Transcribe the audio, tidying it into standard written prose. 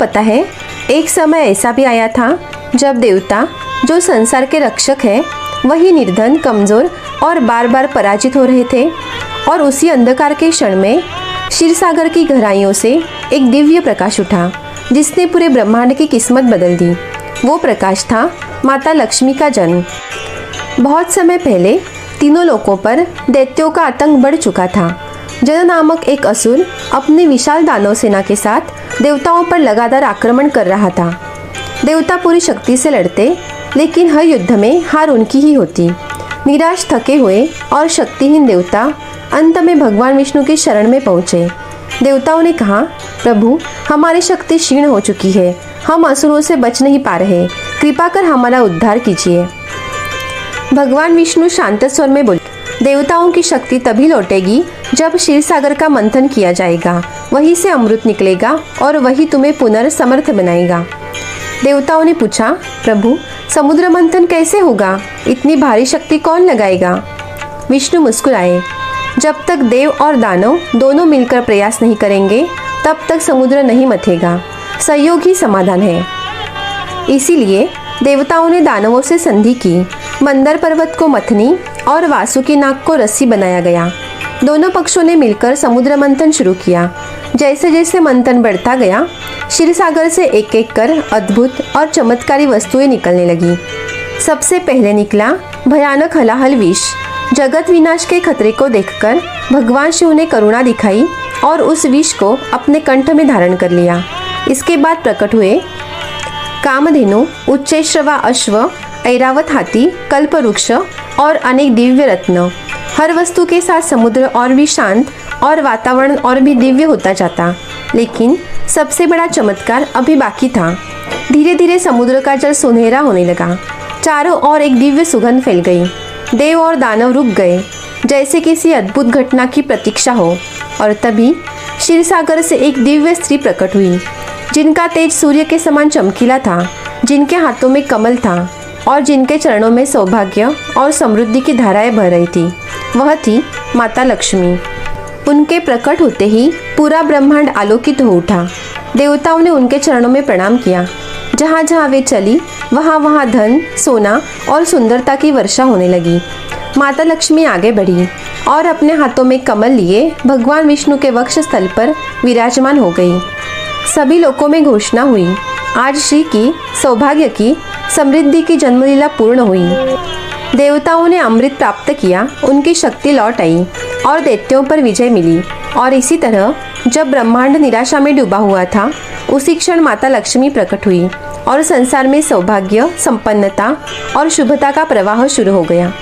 पता है, एक समय ऐसा भी आया था जब देवता, जो संसार के रक्षक है, वही निर्धन, कमजोर और बार बार पराजित हो रहे थे। और उसी अंधकार के क्षण में क्षीरसागर की गहराइयों से एक दिव्य प्रकाश उठा, जिसने पूरे ब्रह्मांड की किस्मत बदल दी। वो प्रकाश था माता लक्ष्मी का जन्म। बहुत समय पहले तीनों लोकों पर दैत्यों का आतंक बढ़ चुका था। जन नामक एक असुर अपनी विशाल दानव सेना के साथ देवताओं पर लगातार आक्रमण कर रहा था। देवता पूरी शक्ति से लड़ते, लेकिन हर युद्ध में हार उनकी ही होती। निराश, थके हुए और शक्तिहीन देवता अंत में भगवान विष्णु की शरण में पहुँचे। देवताओं ने कहा, प्रभु, हमारी शक्ति क्षीण हो चुकी है, हम असुरों से बच नहीं पा रहे, कृपा कर हमारा उद्धार कीजिए। भगवान विष्णु शांत स्वर में बोले, देवताओं की शक्ति तभी लौटेगी जब क्षीरसागर का मंथन किया जाएगा, वहीं से अमृत निकलेगा और वही तुम्हें पुनर्समर्थ बनाएगा। देवताओं ने पूछा, प्रभु, समुद्र मंथन कैसे होगा? इतनी भारी शक्ति कौन लगाएगा? विष्णु मुस्कुराए, जब तक देव और दानव दोनों मिलकर प्रयास नहीं करेंगे, तब तक समुद्र नहीं मथेगा। सहयोग ही समाधान है। इसीलिए देवताओं ने दानवों से संधि की। मंदर पर्वत को मथनी और वासुकी नाग को रस्सी बनाया गया। दोनों पक्षों ने मिलकर समुद्र मंथन शुरू किया। जैसे जैसे मंथन बढ़ता गया, क्षीरसागर से एक एक कर अद्भुत और चमत्कारी वस्तुएं निकलने लगी। सबसे पहले निकला भयानक हलाहल विष। जगत विनाश के खतरे को देखकर भगवान शिव ने करुणा दिखाई और उस विष को अपने कंठ में धारण कर लिया। इसके बाद प्रकट हुए कामधेनु, उच्चैश्रवा अश्व, ऐरावत हाथी, कल्पवृक्ष और अनेक दिव्य रत्न। हर वस्तु के साथ समुद्र और भी शांत और वातावरण और भी दिव्य होता जाता। लेकिन सबसे बड़ा चमत्कार अभी बाकी था। धीरे धीरे समुद्र का जल सुनहरा होने लगा। चारों ओर एक दिव्य सुगंध फैल गई। देव और दानव रुक गए, जैसे किसी अद्भुत घटना की प्रतीक्षा हो। और तभी क्षीरसागर से एक दिव्य स्त्री प्रकट हुई, जिनका तेज सूर्य के समान चमकीला था, जिनके हाथों में कमल था और जिनके चरणों में सौभाग्य और समृद्धि की धाराएं बह रही थी। वह थी माता लक्ष्मी। उनके प्रकट होते ही पूरा ब्रह्मांड आलोकित हो उठा। देवताओं ने उनके चरणों में प्रणाम किया। जहाँ जहाँ वे चली, वहाँ वहाँ धन, सोना और सुंदरता की वर्षा होने लगी। माता लक्ष्मी आगे बढ़ी और अपने हाथों में कमल लिए भगवान विष्णु के वक्ष स्थल पर विराजमान हो गई। सभी लोकों में घोषणा हुई, आज श्री की, सौभाग्य की, समृद्धि की जन्मलीला पूर्ण हुई। देवताओं ने अमृत प्राप्त किया, उनकी शक्ति लौट आई और दैत्यों पर विजय मिली। और इसी तरह जब ब्रह्मांड निराशा में डूबा हुआ था, उसी क्षण माता लक्ष्मी प्रकट हुई और संसार में सौभाग्य, संपन्नता और शुभता का प्रवाह शुरू हो गया।